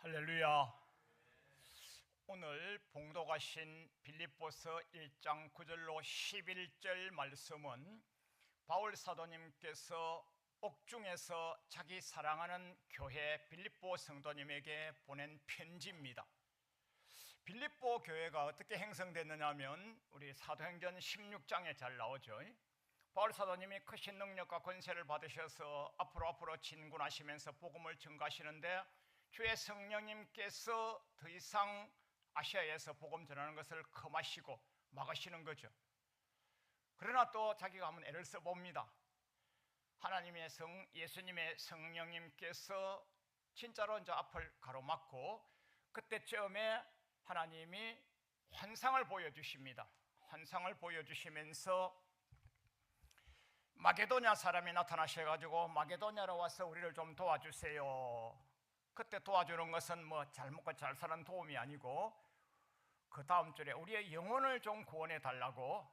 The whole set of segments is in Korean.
할렐루야. 오늘 봉독하신 빌립보서 1장 9절로 11절 말씀은 바울 사도님께서 옥중에서 자기 사랑하는 교회 빌립보 성도님에게 보낸 편지입니다. 빌립보 교회가 어떻게 형성됐느냐 하면 우리 사도행전 16장에 잘 나오죠. 바울 사도님이 크신 능력과 권세를 받으셔서 앞으로 진군하시면서 복음을 전가하시는데 주의 성령님께서 더 이상 아시아에서 복음 전하는 것을 금하시고 막으시는 거죠. 그러나 또 자기가 한번 애를 써봅니다. 하나님의 예수님의 성령님께서 진짜로 이제 앞을 가로막고 그때쯤에 하나님이 환상을 보여주십니다. 환상을 보여주시면서 마게도냐 사람이 나타나셔가지고 마게도냐로 와서 우리를 좀 도와주세요. 그때 도와주는 것은 뭐 잘 먹고 잘 사는 도움이 아니고 그 다음 줄에 우리의 영혼을 좀 구원해 달라고.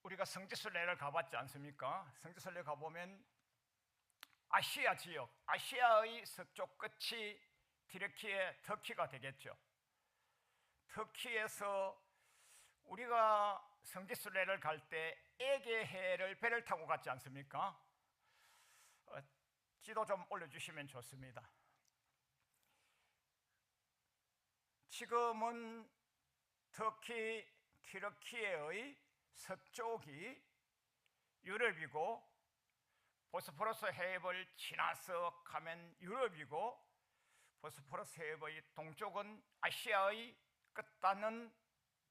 우리가 성지순례를 가봤지 않습니까? 성지순례 가보면 아시아 지역, 아시아의 서쪽 끝이 튀르키예, 터키가 되겠죠. 터키에서 우리가 성지순례를 갈 때 에게해를 배를 타고 갔지 않습니까? 지도 좀 올려주시면 좋습니다. 지금은 터키, 튀르키예의 서쪽이 유럽이고 보스포러스 해협을 지나서 가면 유럽이고 보스포러스 해협의 동쪽은 아시아의 끝단은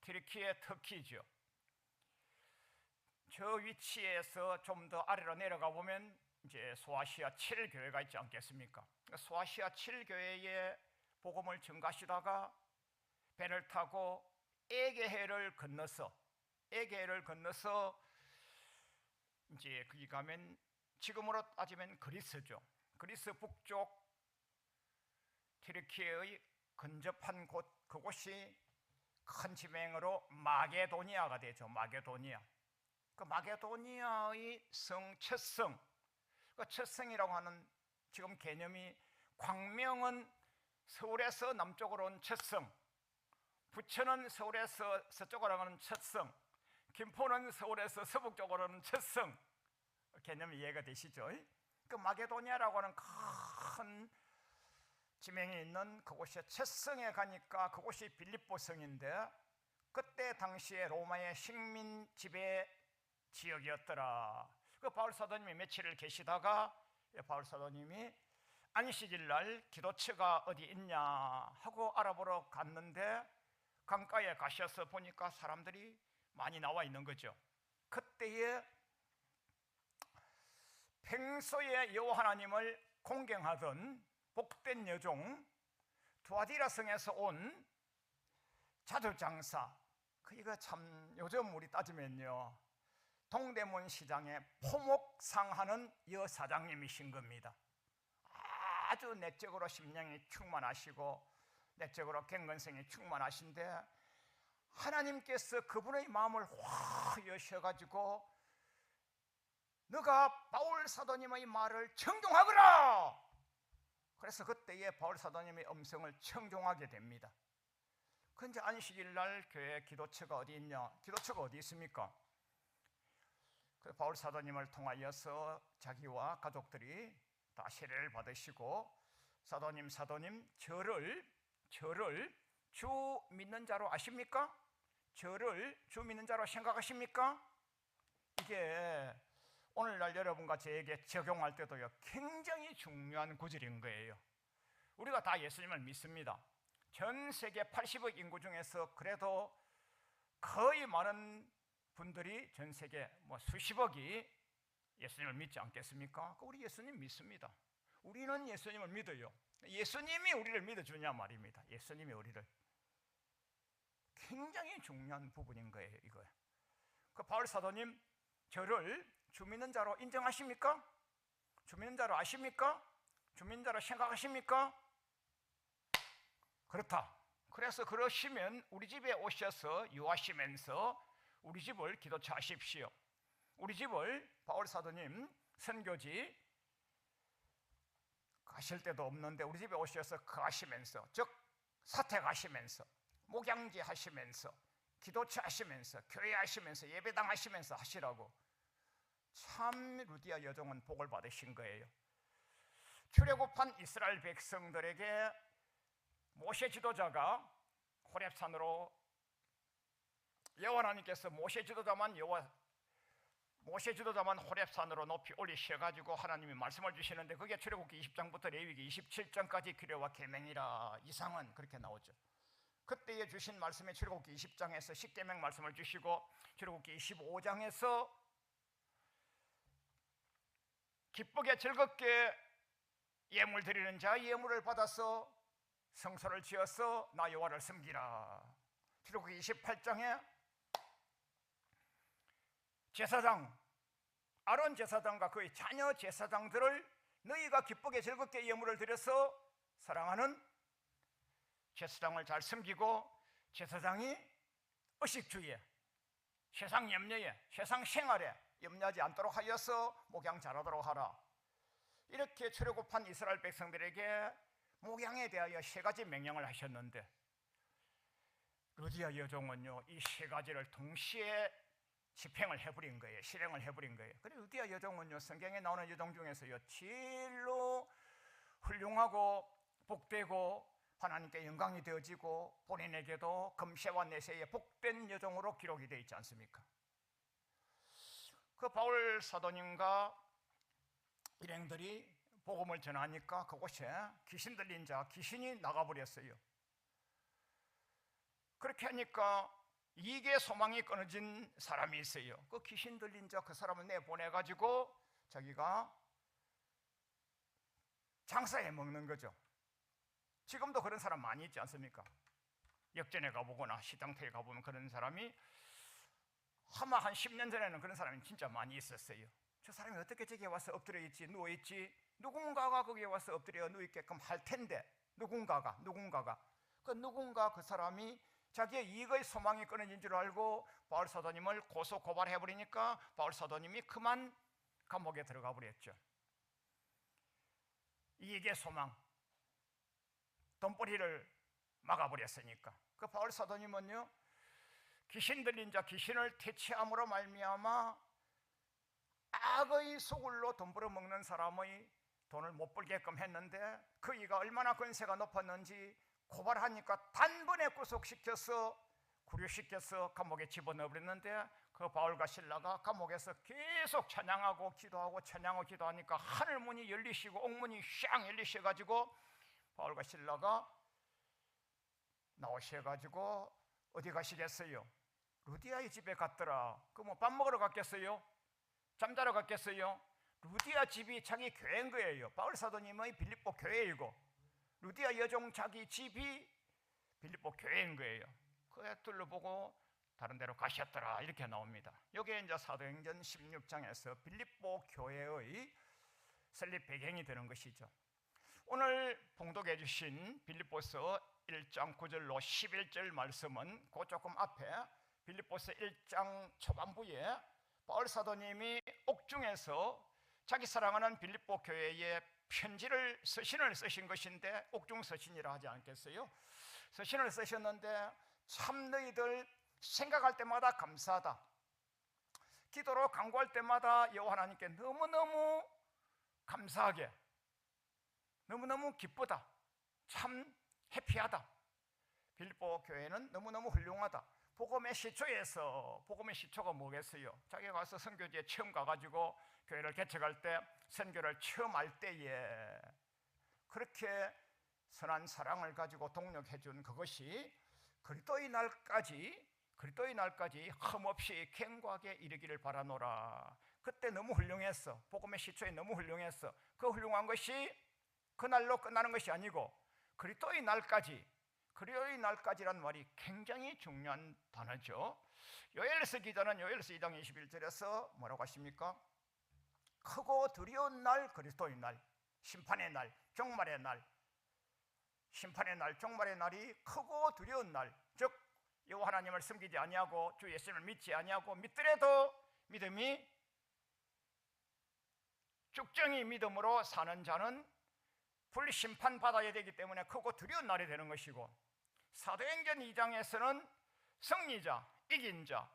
튀르키예, 터키죠. 저 위치에서 좀 더 아래로 내려가 보면 이제 소아시아 7교회가 있지 않겠습니까? 소아시아 7교회에 복음을 전가하시다가 배를 타고 에게해를 건너서 이제 거기 가면 지금으로 따지면 그리스죠. 그리스 북쪽 튀르키예의 근접한 곳, 그곳이 큰 지명으로 마게도니아가 되죠. 마게도니아. 그 마게도니아의 첫성, 그 첫성이라고 하는 지금 개념이 광명은 서울에서 남쪽으로 온 첫성, 부천은 서울에서 서쪽으로 가는 첫성, 김포는 서울에서 서북쪽으로 오는 첫성, 개념이 이해가 되시죠? 그 마게도니아라고 하는 큰 지명이 있는 그곳에 첫성에 가니까 그곳이 빌립보성인데 그때 당시에 로마의 식민 지배 지역이었더라. 그 바울 사도님이 며칠을 계시다가 바울 사도님이 안식일 날 기도처가 어디 있냐 하고 알아보러 갔는데 강가에 가셔서 보니까 사람들이 많이 나와 있는 거죠. 그때에 평소에 여호와 하나님을 공경하던 복된 여종 두아디라 성에서 온 자두장사, 이거 참 요즘 우리 따지면요 동대문 시장에 포목상하는 여사장님이신 겁니다. 아주 내적으로 심령이 충만하시고 내적으로 경건성이 충만하신데 하나님께서 그분의 마음을 확 여셔가지고 너가 바울 사도님의 말을 청종하거라. 그래서 그때에 바울 사도님의 음성을 청종하게 됩니다. 근데 안식일 날 교회 기도처가 어디 있냐? 기도처가 어디 있습니까? 바울 사도님을 통하여서 자기와 가족들이 다 세례를 받으시고 사도님 저를 주 믿는 자로 아십니까? 저를 주 믿는 자로 생각하십니까? 이게 오늘날 여러분과 저에게 적용할 때도요 굉장히 중요한 구절인 거예요. 우리가 다 예수님을 믿습니다. 전 세계 80억 인구 중에서 그래도 거의 많은 분들이 전 세계 수십억이 예수님을 믿지 않겠습니까? 우리 예수님 믿습니다. 우리는 예수님을 믿어요. 예수님이 우리를 믿어주냐 말입니다. 예수님이 우리를. 굉장히 중요한 부분인 거예요, 이거. 그 바울 사도님, 저를 주 믿는 자로 인정하십니까? 주 믿는 자로 아십니까? 주 믿는 자로 생각하십니까? 그렇다. 그래서 그러시면 우리 집에 오셔서 유하시면서 우리 집을 기도처 하십시오. 우리 집을 바울 사도님 선교지 가실 데도 없는데 우리 집에 오셔서 거하시면서, 즉 사택 하시면서, 목양지 하시면서, 기도처 하시면서, 교회 하시면서, 예배당 하시면서 하시라고. 참 루디아 여종은 복을 받으신 거예요. 출애굽한 이스라엘 백성들에게 모세 지도자가 호렙산으로, 여호와 하나님께서 모세 지도자만 호렙산으로 높이 올리셔가지고 하나님이 말씀을 주시는데, 그게 출애굽기 20장부터 레위기 27장까지 규례와 계명이라, 이상은 그렇게 나오죠. 그때에 주신 말씀에 출애굽기 20장에서 십계명 말씀을 주시고, 출애굽기 25장에서 기쁘게 즐겁게 예물 드리는 자 예물을 받아서 성소를 지어서 나 여호와를 섬기라. 출애굽기 28장에 제사장 아론 제사장과 그의 자녀 제사장들을 너희가 기쁘게 즐겁게 예물을 드려서 사랑하는 제사장을 잘 섬기고, 제사장이 의식주의에, 세상 염려에, 세상 생활에 염려하지 않도록 하여서 목양 잘하도록 하라. 이렇게 출애굽한 이스라엘 백성들에게 목양에 대하여 세 가지 명령을 하셨는데, 루디아 여종은요 이 세 가지를 동시에 집행을 해버린 거예요. 실행을 해버린 거예요. 그래서 루디아 여종은요 성경에 나오는 여종 중에서요 제일로 훌륭하고 복되고 하나님께 영광이 되어지고 본인에게도 금세와 내세의 복된 여종으로 기록이 되어 있지 않습니까? 그 바울 사도님과 일행들이 복음을 전하니까 그곳에 귀신 들린 자, 귀신이 나가버렸어요. 그렇게 하니까 이게 소망이 끊어진 사람이 있어요. 그 귀신 들린 자, 그 사람을 내보내가지고 자기가 장사해 먹는 거죠. 지금도 그런 사람 많이 있지 않습니까? 역전에 가보거나 시장터에 가보면 그런 사람이, 아마 한 10년 전에는 그런 사람이 진짜 많이 있었어요. 저 사람이 어떻게 저기에 와서 엎드려 있지, 누워 있지, 누군가가 거기에 와서 엎드려 누있게끔 할 텐데, 누군가가 그 사람이 자기의 이익의 소망이 끊어진 줄 알고 바울 사도님을 고소 고발해 버리니까 바울 사도님이 그만 감옥에 들어가 버렸죠. 이익의 소망, 돈벌이를 막아버렸으니까. 그 바울 사도님은요 귀신 들린 자, 귀신을 퇴치함으로 말미암아 악의 소굴로 돈 벌어먹는 사람의 돈을 못 벌게끔 했는데, 그 이가 얼마나 권세가 높았는지 고발하니까 단번에 구속시켜서 구류시켜서 감옥에 집어넣어버렸는데, 그 바울과 실라가 감옥에서 계속 찬양하고 기도하고 찬양하고 기도하니까 하늘문이 열리시고 옥문이 샹 열리셔가지고 바울과 실라가 나오셔가지고 어디 가시겠어요? 루디아의 집에 갔더라. 그 뭐 밥 먹으러 갔겠어요? 잠자러 갔겠어요? 루디아 집이 자기 교회인 거예요. 바울 사도님의 빌립보 교회이고 루디아 여종 자기 집이 빌립보 교회인 거예요. 그에 둘러보고 다른 데로 가셨더라 이렇게 나옵니다. 여기에 이제 사도행전 16장에서 빌립보 교회의 설립 배경이 되는 것이죠. 오늘 봉독해 주신 빌립보서 1장 9절로 11절 말씀은 그 조금 앞에 빌립보서 1장 초반부에 바울 사도님이 옥중에서 자기 사랑하는 빌립보 교회에 편지를, 서신을 쓰신 것인데 옥중 서신이라 하지 않겠어요? 서신을 쓰셨는데 참 너희들 생각할 때마다 감사하다, 기도로 간구할 때마다 여호와 하나님께 너무너무 감사하게, 너무너무 기쁘다, 참 해피하다, 빌립보 교회는 너무너무 훌륭하다. 복음의 시초에서, 복음의 시초가 뭐겠어요? 자기가 가서 선교지에 처음 가가지고 교회를 개척할 때, 선교를 처음 할 때에 그렇게 선한 사랑을 가지고 동력해 준 그것이 그리스도의 날까지 흠없이 견고하게 이르기를 바라노라. 그때 너무 훌륭했어. 복음의 시초에 너무 훌륭했어. 그 훌륭한 것이 그날로 끝나는 것이 아니고 그리스도의 날까지란 말이 굉장히 중요한 단어죠. 요엘서 기자는 요엘서 2장 21절에서 뭐라고 하십니까? 크고 두려운 날, 그리스도의 날, 심판의 날, 종말의 날, 심판의 날, 종말의 날이 크고 두려운 날, 즉 여호와 하나님을 섬기지 아니하고 주 예수님을 믿지 아니하고 믿더라도 믿음이 쭉정이 믿음으로 사는 자는 불심판받아야 되기 때문에 크고 두려운 날이 되는 것이고, 사도행전 2장에서는 승리자, 이긴 자,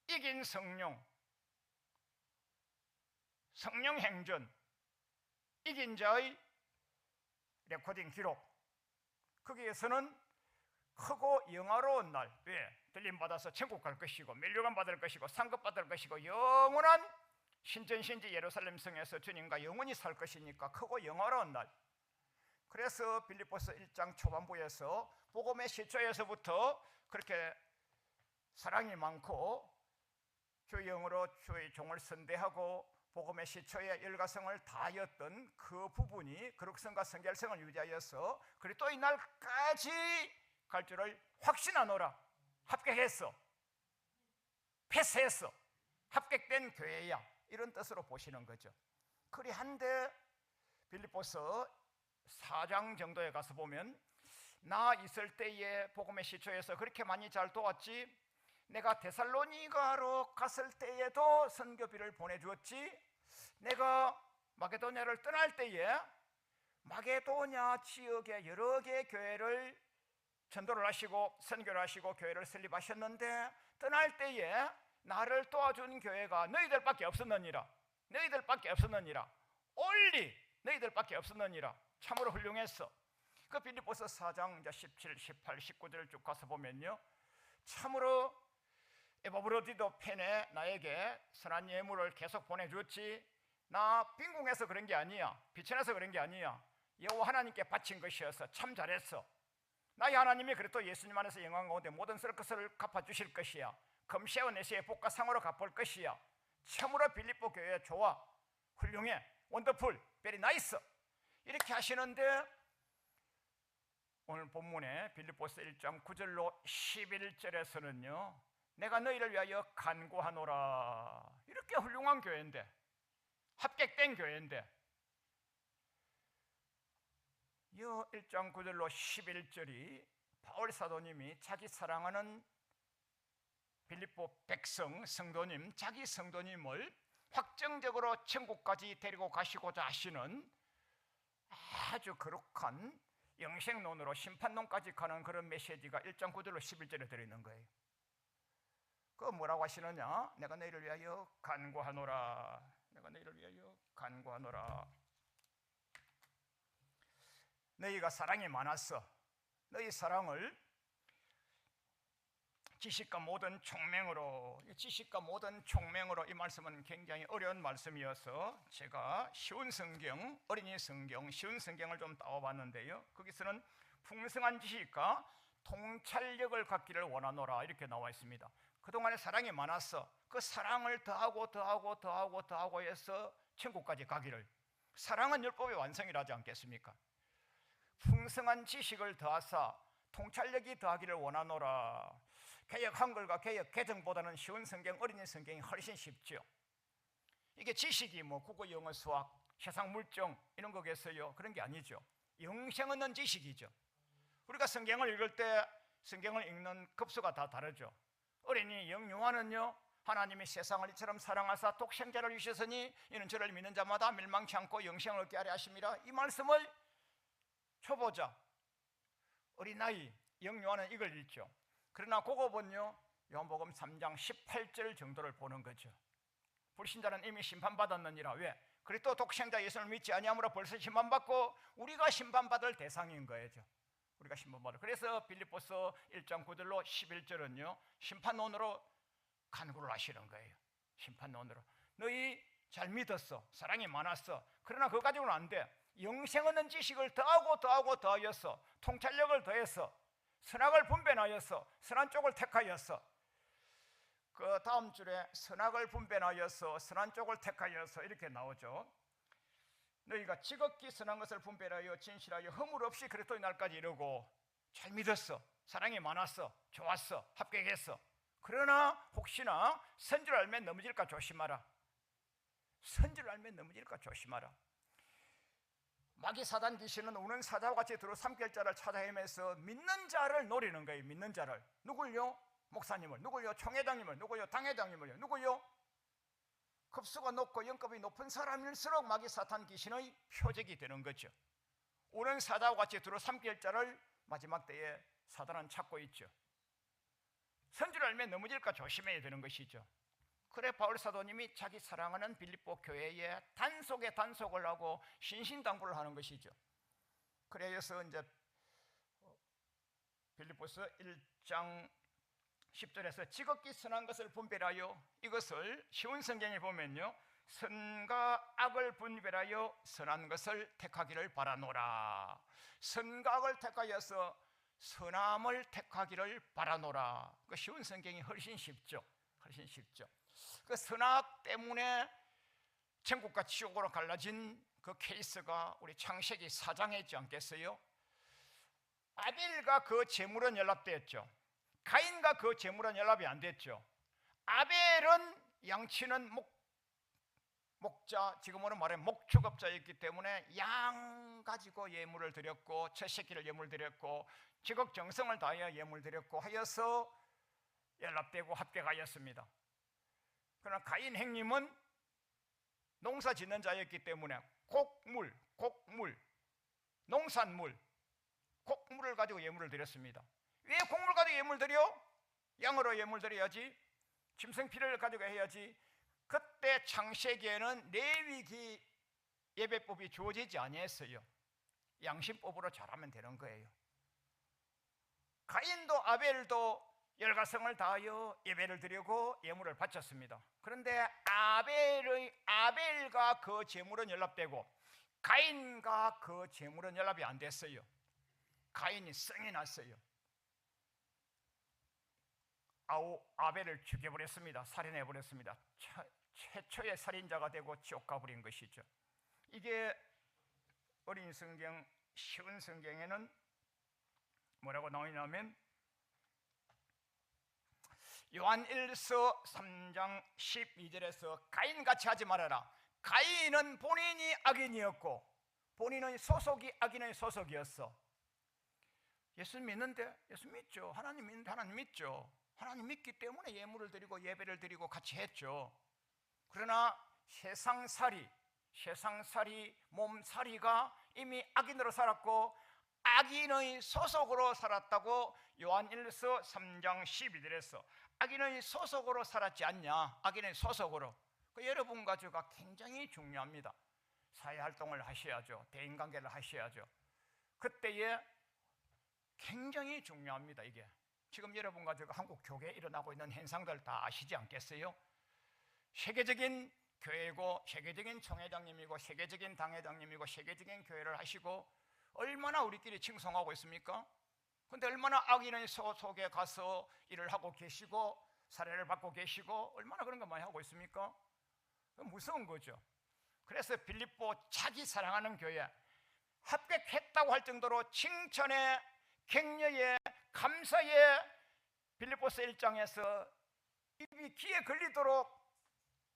이긴 성령, 성령 행전, 이긴 자의 레코딩 기록, 거기에서는 크고 영화로운 날, 왜? 들림받아서 천국 갈 것이고 면류관 받을 것이고 상급 받을 것이고 영원한 신전신지 예루살렘 성에서 주님과 영원히 살 것이니까 크고 영화로운 날. 그래서 빌립보서 1장 초반부에서 복음의 시초에서부터 그렇게 사랑이 많고 주의 영으로 주의 종을 선대하고 복음의 시초에 열가성을 다하였던 그 부분이 거룩성과 성결성을 유지하여서 그리스도의 날까지 갈 줄을 확신하노라. 합격했어, 패스했어, 합격된 교회야, 이런 뜻으로 보시는 거죠. 그리한데 빌립보서 4장 정도에 가서 보면, 나 있을 때에 복음의 시초에서 그렇게 많이 잘 도왔지, 내가 데살로니가로 갔을 때에도 선교비를 보내주었지, 내가 마게도냐를 떠날 때에 마게도냐 지역의 여러 개의 교회를 전도를 하시고 선교를 하시고 교회를 설립하셨는데, 떠날 때에 나를 도와준 교회가 너희들밖에 없었느니라. 너희들밖에 없었느니라. 올리 너희들밖에 없었느니라. 참으로 훌륭했어. 그 빌립보서 4장 17, 18, 19절을 쭉 가서 보면요, 참으로 에바브로디도 펜에 나에게 선한 예물을 계속 보내줬지, 나 빈궁해서 그런 게 아니야, 비천해서 그런 게 아니야, 여호와 하나님께 바친 것이어서 참 잘했어. 나의 하나님이 그래도 예수님 안에서 영광 가운데 모든 쓸 것을 갚아주실 것이야. 금시와 내시의 복과 상으로 갚을 것이야. 참으로 빌립보 교회 좋아, 훌륭해, 원더풀, 베리 나이스, 이렇게 하시는데, 오늘 본문에 빌립보서 1장 9절로 11절에서는요 내가 너희를 위하여 간구하노라, 이렇게 훌륭한 교회인데, 합격된 교회인데, 이 1장 9절로 11절이 바울 사도님이 자기 사랑하는 빌립보 백성, 성도님, 자기 성도님을 확정적으로 천국까지 데리고 가시고자 하시는 아주 거룩한 영생론으로 심판론까지 가는 그런 메시지가 1장 9절로 11절에 들어있는 거예요. 그 뭐라고 하시느냐? 내가 너희를 위하여 간구하노라. 내가 너희를 위하여 간구하노라. 너희가 사랑이 많았어. 너희 사랑을 지식과 모든 총명으로, 지식과 모든 총명으로, 이 말씀은 굉장히 어려운 말씀이어서 제가 쉬운 성경, 어린이 성경, 쉬운 성경을 좀 따와봤는데요, 거기서는 풍성한 지식과 통찰력을 갖기를 원하노라 이렇게 나와 있습니다. 그동안에 사랑이 많았어. 그 사랑을 더하고 해서 천국까지 가기를. 사랑은 율법의 완성이라지 않겠습니까? 풍성한 지식을 더하사 통찰력이 더하기를 원하노라. 개역 한글과 개역 개정보다는 쉬운 성경, 어린이 성경이 훨씬 쉽죠. 이게 지식이 뭐 국어, 영어, 수학, 세상 물정 이런 거겠어요? 그런 게 아니죠. 영생 얻는 지식이죠. 우리가 성경을 읽을 때 성경을 읽는 급수가 다 다르죠. 어린이 영유아는요, 하나님이 세상을 이처럼 사랑하사 독생자를 주셨으니 이는 저를 믿는 자마다 멸망치 않고 영생을 얻게 하려 하심이라, 이 말씀을 초보자, 어린아이, 영유아는 이걸 읽죠. 그러나 그거는요, 요한복음 3장 18절 정도를 보는 거죠. 불신자는 이미 심판받았느니라. 왜? 그리스도 독생자 예수를 믿지 아니함으로 벌써 심판받고 우리가 심판받을 대상인 거죠. 우리가 심판받을. 그래서 빌립보서 1장 9절로 11절은요 심판론으로 간구를 하시는 거예요. 심판론으로. 너희 잘 믿었어, 사랑이 많았어. 그러나 그거 가지고는 안 돼. 영생 얻는 지식을 더하여서 통찰력을 더해서 선악을 분별하여서 선한 쪽을 택하여서, 그 다음 줄에 선악을 분별하여서 선한 쪽을 택하여서 이렇게 나오죠. 너희가 지극히 선한 것을 분별하여 진실하여 허물 없이 그리스도의 날까지 이르고, 잘 믿었어, 사랑이 많았어, 좋았어, 합격했어. 그러나 혹시나 선지를 알면 넘어질까 조심하라. 선지를 알면 넘어질까 조심하라. 마귀 사단 귀신은 우는 사자와 같이 두루 삼킬자를 찾아 헤매서 믿는 자를 노리는 거예요. 믿는 자를. 누굴요? 목사님을. 누굴요? 총회장님을. 누굴요? 당회장님을요. 누굴요? 급수가 높고 연급이 높은 사람일수록 마귀 사탄 귀신의 표적이 되는 거죠. 우는 사자와 같이 두루 삼킬 자를 마지막 때에 사단은 찾고 있죠. 선줄 알면 넘어질까 조심해야 되는 것이죠. 그래 바울 사도님이 자기 사랑하는 빌립보 교회에 단속에 단속을 하고 신신당부를 하는 것이죠. 그래서 이제 빌립보서 1장 10절에서 지극히 선한 것을 분별하여, 이것을 쉬운 성경에 보면요, 선과 악을 분별하여 선한 것을 택하기를 바라노라. 선과 악을 택하여서 선함을 택하기를 바라노라. 그 쉬운 성경이 훨씬 쉽죠. 훨씬 쉽죠. 그 선악 때문에 천국과 지옥으로 갈라진 그 케이스가 우리 창세기 4장에 있지 않겠어요? 아벨과 그 제물은 연합되었죠. 가인과 그 제물은 연합이 안 됐죠. 아벨은 양치는 목자, 지금으로 말하면 목축업자였기 때문에 양 가지고 예물을 드렸고 첫 새끼를 예물 드렸고 지극정성을 다하여 예물 드렸고 하여서 연합되고 합격하였습니다. 그러나 가인 행님은 농사 짓는 자였기 때문에 곡물, 농산물, 곡물을 가지고 예물을 드렸습니다. 왜 곡물 가지고 예물 드려? 양으로 예물 드려야지. 짐승피를 가지고 해야지. 그때 창세기에는 레위기 예배법이 주어지지 아니했어요. 양심법으로 잘하면 되는 거예요. 가인도 아벨도 열가성을 다하여 예배를 드리고 예물을 바쳤습니다. 그런데 아벨과 그 제물은 연합되고 가인과 그 제물은 연합이 안 됐어요. 가인이 성이 났어요. 아벨을 죽여버렸습니다. 살인해버렸습니다. 최초의 살인자가 되고 지옥 가버린 것이죠. 이게 어린 성경, 쉬운 성경에는 뭐라고 나오냐면 요한1서 3장 12절에서 가인같이 하지 말아라. 가인은 본인이 악인이었고 본인의 소속이 악인의 소속이었어. 예수 믿는데 예수 믿죠. 하나님 믿는데 하나님 믿죠. 하나님 믿기 때문에 예물을 드리고 예배를 드리고 같이 했죠. 그러나 세상살이 몸살이가 이미 악인으로 살았고 악인의 소속으로 살았다고 요한1서 3장 12절에서 악인의 소속으로 살았지 않냐. 악인의 소속으로. 여러분 가지고가 굉장히 중요합니다. 사회활동을 하셔야죠. 대인관계를 하셔야죠. 그때에 굉장히 중요합니다. 이게 지금 여러분 가지고 한국 교회에 일어나고 있는 현상들 다 아시지 않겠어요? 세계적인 교회고 세계적인 총회장님이고 세계적인 당회장님이고 세계적인 교회를 하시고 얼마나 우리끼리 칭송하고 있습니까? 근데 얼마나 악인의 속에 가서 일을 하고 계시고 사례를 받고 계시고 얼마나 그런 거 많이 하고 있습니까? 무서운 거죠. 그래서 빌립보 자기 사랑하는 교회 합격했다고 할 정도로 칭찬에 격려에 감사에 빌립보서 1장에서 입이 귀에 걸리도록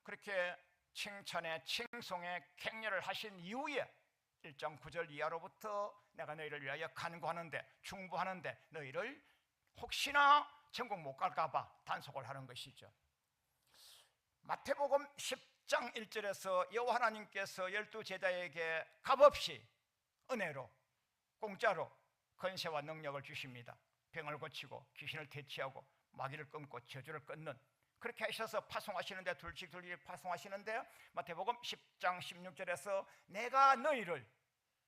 그렇게 칭찬에 칭송에 격려를 하신 이후에 1장 9절 이하로부터 내가 너희를 위하여 간구하는데 중보하는데 너희를 혹시나 천국 못 갈까 봐 단속을 하는 것이죠. 마태복음 10장 1절에서 여호와 하나님께서 12제자에게 값없이 은혜로 공짜로 권세와 능력을 주십니다. 병을 고치고 귀신을 퇴치하고 마귀를 끊고 저주를 끊는, 그렇게 하셔서 파송하시는데 둘씩 파송하시는데 마태복음 10장 16절에서 내가 너희를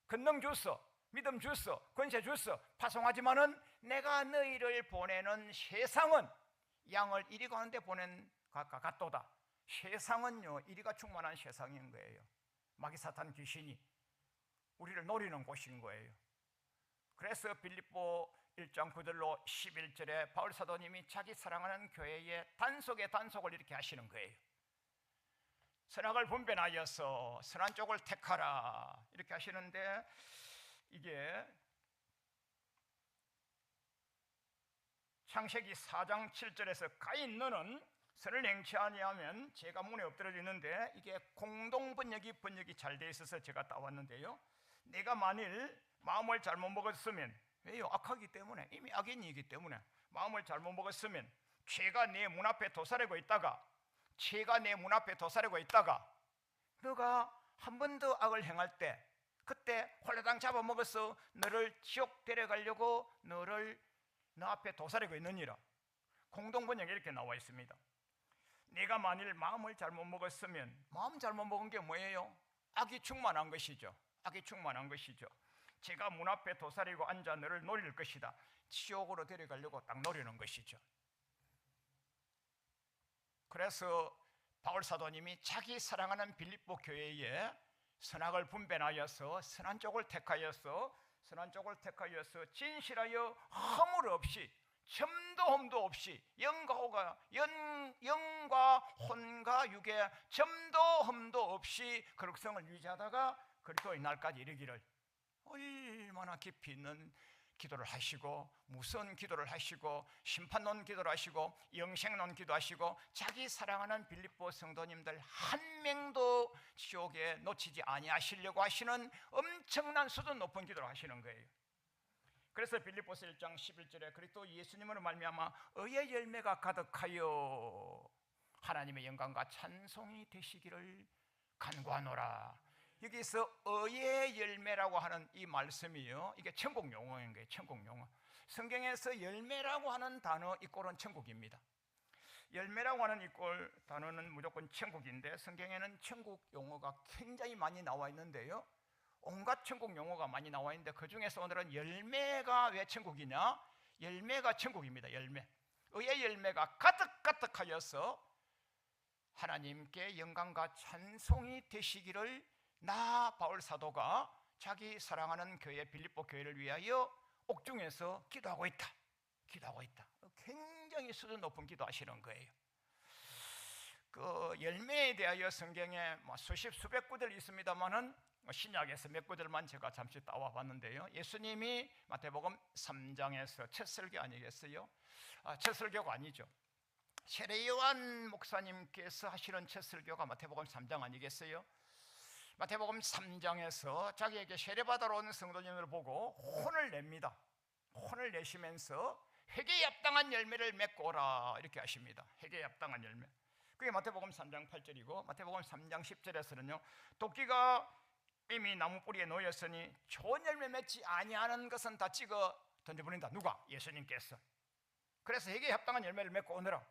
권능 주소, 믿음 주소, 권세 주소 파송하지만은 내가 너희를 보내는 세상은 양을 이리 가는데 보낸 것과 같도다. 세상은요 이리가 충만한 세상인 거예요. 마귀 사탄 귀신이 우리를 노리는 곳인 거예요. 그래서 빌립보 1장 9절로 11절에 바울 사도님이 자기 사랑하는 교회에 단속에 단속을 이렇게 하시는 거예요. 선악을 분별하여서 선한 쪽을 택하라 이렇게 하시는데, 이게 창세기 4장 7절에서 가인 너는 선을 행치 아니하면 죄가 문에 엎드러지는데, 이게 공동번역이 잘 돼 있어서 제가 따왔는데요, 내가 만일 마음을 잘못 먹었으면, 왜요? 악하기 때문에, 이미 악인이기 때문에 마음을 잘못 먹었으면 죄가 내 문 앞에 도사리고 있다가 너가 한 번 더 악을 행할 때 그때 홀라당 잡아먹어서 너를 지옥 데려가려고 너 앞에 도사리고 있느니라. 공동번역에 이렇게 나와 있습니다. 네가 만일 마음을 잘못 먹었으면, 마음 잘못 먹은 게 뭐예요? 악이 충만한 것이죠. 악이 충만한 것이죠. 제가 문 앞에 도사리고 앉아 너를 노릴 것이다. 지옥으로 데려가려고 딱 노리는 것이죠. 그래서 바울 사도님이 자기 사랑하는 빌립보 교회에 선악을 분별하여서 선한 쪽을 택하여서 진실하여 허물 없이, 점도 흠도 없이, 영과 혼과 육의 점도 흠도 없이 거룩성을 유지하다가 그리스도의 날까지 이르기를, 얼마나 깊이 있는 기도를 하시고, 무서운 기도를 하시고, 심판론 기도를 하시고, 영생론 기도하시고, 자기 사랑하는 빌립보 성도님들 한 명도 지옥에 놓치지 아니하시려고 하시는 엄청난 수준 높은 기도를 하시는 거예요. 그래서 빌립보서 1장 11절에 그리스도 예수님으로 말미암아 의의 열매가 가득하여 하나님의 영광과 찬송이 되시기를 간구하노라. 여기서 의의 열매라고 하는 이 말씀이요, 이게 천국 용어인 거예요. 천국 용어. 성경에서 열매라고 하는 단어 이꼴은 천국입니다. 열매라고 하는 이꼴 단어는 무조건 천국인데, 성경에는 천국 용어가 굉장히 많이 나와 있는데요, 온갖 천국 용어가 많이 나와 있는데 그 중에서 오늘은 열매가 왜 천국이냐? 열매가 천국입니다. 열매. 의의 열매가 가득가득하여서 하나님께 영광과 찬송이 되시기를 나 바울 사도가 자기 사랑하는 교회 빌립보 교회를 위하여 옥중에서 기도하고 있다. 굉장히 수준 높은 기도하시는 거예요. 그 열매에 대하여 성경에 수십 수백 구절 있습니다만은 신약에서 몇 구절만 제가 잠시 따와 봤는데요, 예수님이 마태복음 3장에서 첫 설교 아니겠어요? 첫 설교가 아니죠. 세례 요한 목사님께서 하시는 첫 설교가 마태복음 3장 아니겠어요? 마태복음 3장에서 자기에게 세례받으러 온 성도님을 보고 혼을 냅니다. 혼을 내시면서 회개에 합당한 열매를 맺고 오라 이렇게 하십니다. 회개에 합당한 열매. 그게 마태복음 3장 8절이고 마태복음 3장 10절에서는요, 도끼가 이미 나무 뿌리에 놓였으니 좋은 열매 맺지 아니하는 것은 다 찍어 던져버린다. 누가? 예수님께서. 그래서 회개에 합당한 열매를 맺고 오너라,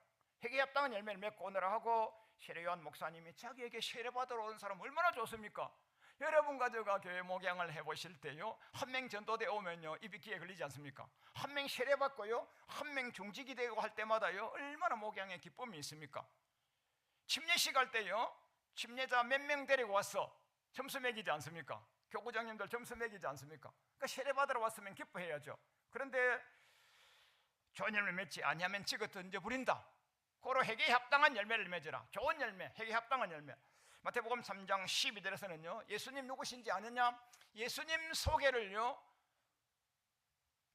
회개에 합당한 열매를 맺고 오너라 하고, 세례요한 목사님이 자기에게 세례받으러 온 사람 얼마나 좋습니까? 여러분 가져가 교회 목양을 해보실 때요, 한 명 전도대 오면요 입이 귀에 걸리지 않습니까? 한 명 세례받고요, 한 명 중직이 되고 할 때마다요 얼마나 목양의 기쁨이 있습니까? 침례식 할 때요, 침례자 몇 명 데리고 왔어 점수 매기지 않습니까? 교구장님들 점수 매기지 않습니까? 그러니까 세례받으러 왔으면 기뻐해야죠. 그런데 좋은 열매 맺지 아니하면 찍어 던져버린다. 고로 회개에 합당한 열매를 맺으라. 좋은 열매, 회개에 합당한 열매. 마태복음 3장 12절에서는요, 예수님 누구신지 아느냐? 예수님 소개를요,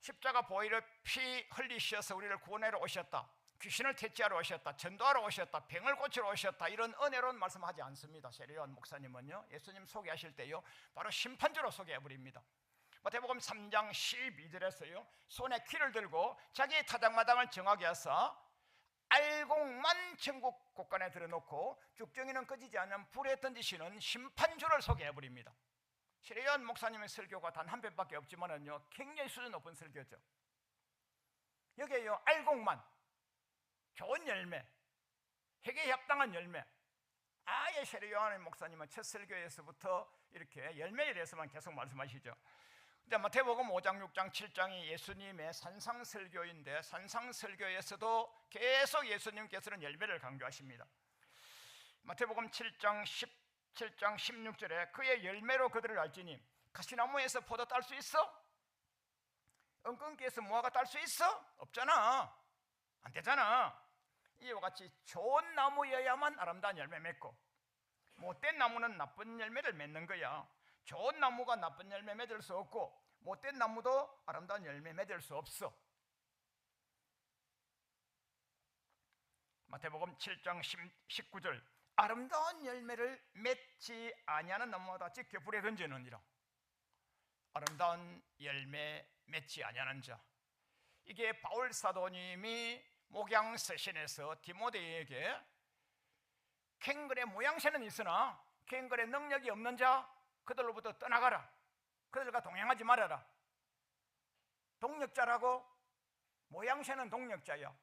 십자가 보혈의 피 흘리셔서 우리를 구원하러 오셨다, 귀신을 퇴치하러 오셨다, 전도하러 오셨다, 병을 고치러 오셨다, 이런 은혜로운 말씀하지 않습니다. 세례요한 목사님은요, 예수님 소개하실 때요 바로 심판주로 소개해버립니다. 마태복음 3장 12절에서요 손에 키를 들고 자기의 타작마당을 정하게 하사 알곡만 천국 곳간에 들여놓고 쭉정이는 꺼지지 않는 불에 던지시는 심판주를 소개해버립니다. 세례요한 목사님의 설교가 단 한 편밖에 없지만은요 굉장히 수준 높은 설교죠. 여기에요 알곡만, 좋은 열매, 회개에 합당한 열매. 아예 세례요한 목사님은 첫 설교에서부터 이렇게 열매에 대해서만 계속 말씀하시죠. 근데 마태복음 5장, 6장, 7장이 예수님의 산상설교인데 산상설교에서도 계속 예수님께서는 열매를 강조하십니다. 마태복음 7장 16절에 그의 열매로 그들을 알지니 가시나무에서 포도 딸 수 있어? 엉겅퀴에서 무화과 딸 수 있어? 없잖아. 안 되잖아. 이와 같이 좋은 나무여야만 아름다운 열매 맺고, 못된 나무는 나쁜 열매를 맺는 거야. 좋은 나무가 나쁜 열매 맺을 수 없고 못된 나무도 아름다운 열매 맺을 수 없어. 마태복음 7장 19절 아름다운 열매를 맺지 아니하는 나무마다 찢겨 불에 던지느니라. 아름다운 열매 맺지 아니하는 자, 이게 바울 사도님이 목양 서신에서 디모데에게 캥거의 모양새는 있으나 캥거의 능력이 없는 자 그들로부터 떠나가라. 그들과 동행하지 말아라. 동력자라고 모양새는 동력자야.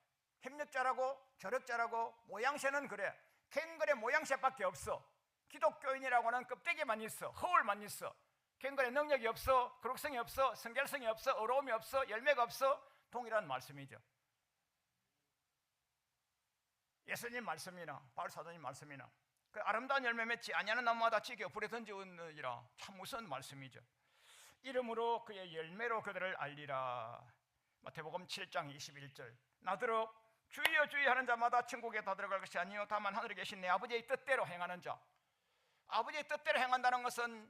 협력자라고 저력자라고 모양새는 그래. 캥거래 모양새밖에 없어. 기독교인이라고는 껍데기만 있어. 허울만 있어. 캥거래 능력이 없어. 거룩성이 없어. 성결성이 없어. 어려움이 없어. 열매가 없어. 동일한 말씀이죠. 예수님 말씀이나 바울 사도님 말씀이나 그 아름다운 열매 맺지 아니하는 나무마다 지겨 불에 던지느니라. 참 무서운 말씀이죠. 이름으로 그의 열매로 그들을 알리라. 마태복음 7장 21절. 나더러 주여 주여 하는 자마다 천국에 다 들어갈 것이 아니요 다만 하늘에 계신 내 아버지의 뜻대로 행하는 자. 아버지의 뜻대로 행한다는 것은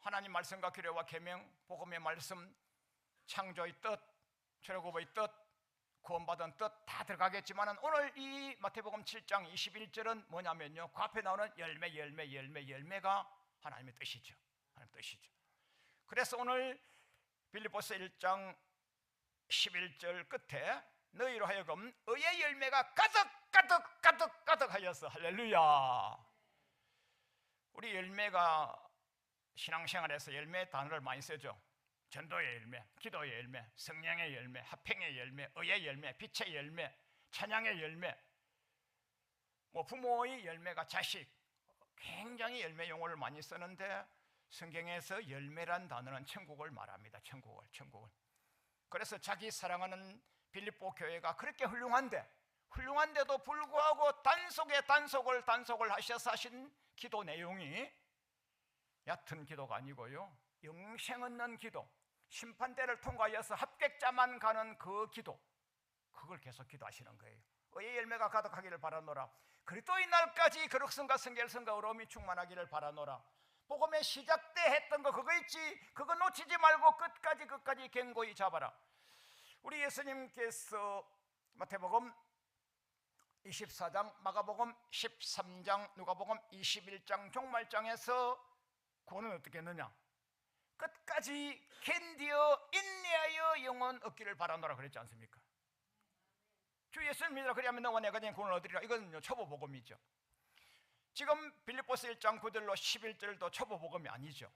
하나님 말씀과 규례와 계명, 복음의 말씀, 창조의 뜻, 출애굽의 뜻, 구원받은 뜻 다 들어가겠지만 오늘 이 마태복음 7장 21절은 뭐냐면요, 그 앞에 나오는 열매가 하나님의 뜻이죠. 하나님의 뜻이죠. 그래서 오늘 빌립보서 1장 11절 끝에 너희로 하여금 의의 열매가 가득 하여서 할렐루야. 우리 열매가 신앙생활에서 열매 단어를 많이 쓰죠. 전도의 열매, 기도의 열매, 성령의 열매, 화평의 열매, 의의 열매, 빛의 열매, 찬양의 열매, 뭐 부모의 열매가 자식, 굉장히 열매 용어를 많이 쓰는데 성경에서 열매란 단어는 천국을 말합니다. 천국을. 그래서 자기 사랑하는 빌립보 교회가 그렇게 훌륭한데도 불구하고 단속을 하셔서 하신 기도 내용이 얕은 기도가 아니고요, 영생 얻는 기도, 심판대를 통과하여서 합격자만 가는 그 기도, 그걸 계속 기도하시는 거예요. 의의 열매가 가득하기를 바라노라. 그리스도의 날까지 거룩성과 성결성과 의로움이 충만하기를 바라노라. 복음의 시작 때 했던 거 그거 있지, 그거 놓치지 말고 끝까지 견고히 잡아라. 우리 예수님께서 마태복음 24장, 마가복음 13장, 누가복음 21장 종말장에서 구원은 어떻게 했느냐? 끝까지 견디어 인내하여 영원 얻기를 바라노라 그랬지 않습니까? 주 예수를 믿으라 그리하면 너와 내가 된 구원을 얻으리라. 이건 초보복음이죠. 지금 빌립보서 1장 9절로 11절도 초보복음이 아니죠.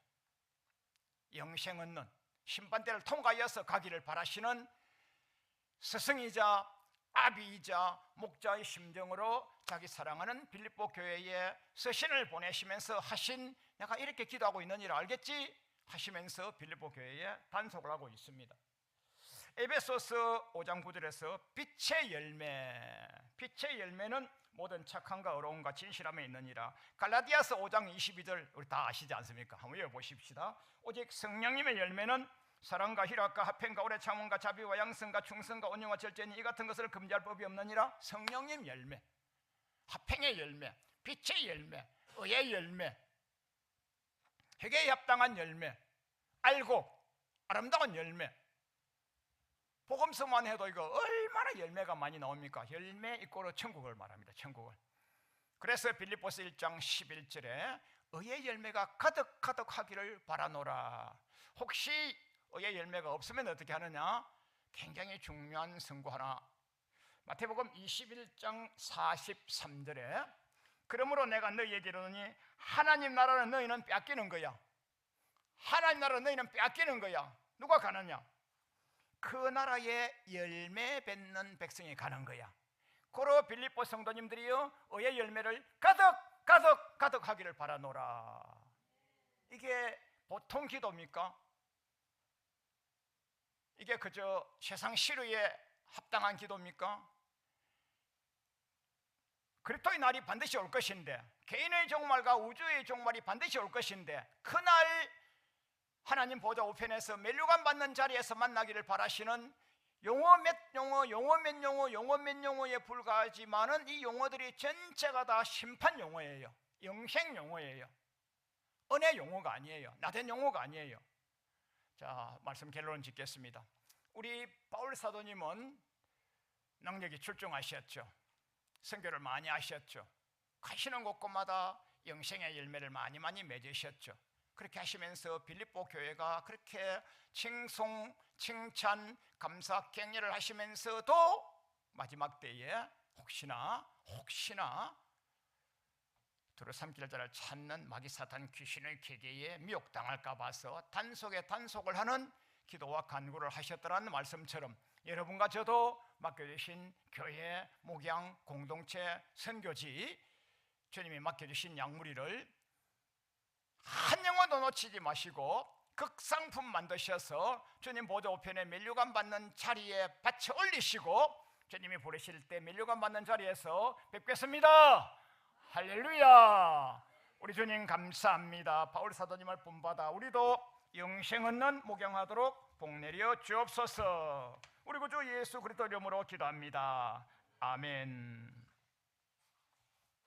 영생 얻는, 심판대를 통과하여서 가기를 바라시는 스승이자 아비이자 목자의 심정으로 자기 사랑하는 빌립보 교회에 서신을 보내시면서 하신, 내가 이렇게 기도하고 있느니라 알겠지? 하시면서 빌립보 교회에 단속을 하고 있습니다. 에베소서 5장 9절에서 빛의 열매는 모든 착함과 어려움과 진실함에 있느니라. 갈라디아서 5장 22절 우리 다 아시지 않습니까? 한번 읽어보십시다. 오직 성령님의 열매는 사랑과 희락과 화평과 오래 참음과 자비와 양성과 충성과 온유와 절제니 이 같은 것을 금지할 법이 없느니라. 성령님 열매, 화평의 열매, 빛의 열매, 의의 열매, 회개에 합당한 열매, 알고 아름다운 열매. 복음서만 해도 이거 얼마나 열매가 많이 나옵니까? 열매 이꼬로 천국을 말합니다. 천국을. 그래서 빌립보서 1장 11절에 의의 열매가 가득하기를 바라노라. 혹시 의의 열매가 없으면 어떻게 하느냐? 굉장히 중요한 선고 하나. 마태복음 21장 43절에 그러므로 내가 너희에게 이르노니 하나님 나라는 너희는 뺏기는 거야. 하나님 나라는 너희는 뺏기는 거야. 누가 가느냐? 그 나라에 열매 맺는 백성이 가는 거야. 고로 빌립보 성도님들이요, 의의 열매를 가득하기를 바라노라. 이게 보통 기도입니까? 이게 그저 세상 시류에 합당한 기도입니까? 그리스도의 날이 반드시 올 것인데, 개인의 종말과 우주의 종말이 반드시 올 것인데, 그날 하나님 보좌 우편에서 멸류관 받는 자리에서 만나기를 바라시는 용어 몇 용어에 불과하지만은 이 용어들이 전체가 다 심판 용어예요. 영생 용어예요. 은혜 용어가 아니에요. 나된 용어가 아니에요. 자, 말씀 결론 짓겠습니다. 우리 바울 사도님은 능력이 출중하셨죠. 선교를 많이 하셨죠. 가시는 곳곳마다 영생의 열매를 많이 맺으셨죠. 그렇게 하시면서 빌립보 교회가 그렇게 칭송, 칭찬, 감사, 격려를 하시면서도 마지막 때에 혹시나 두루삼킬 자를 찾는 마귀 사탄 귀신의 계계에 미혹당할까 봐서 단속에 단속을 하는 기도와 간구를 하셨더라는 말씀처럼 여러분과 저도 맡겨주신 교회, 목양, 공동체, 선교지, 주님이 맡겨주신 양무리를 한 영혼도 놓치지 마시고 극상품 만드셔서 주님 보좌 우편에 면류관 받는 자리에 받쳐 올리시고 주님이 부르실 때 면류관 받는 자리에서 뵙겠습니다. 할렐루야. 우리 주님 감사합니다. 바울 사도님을 본받아 우리도 영생 얻는 목양하도록 복 내려 주옵소서. 우리 구주 예수 그리스도 이름으로 기도합니다. 아멘.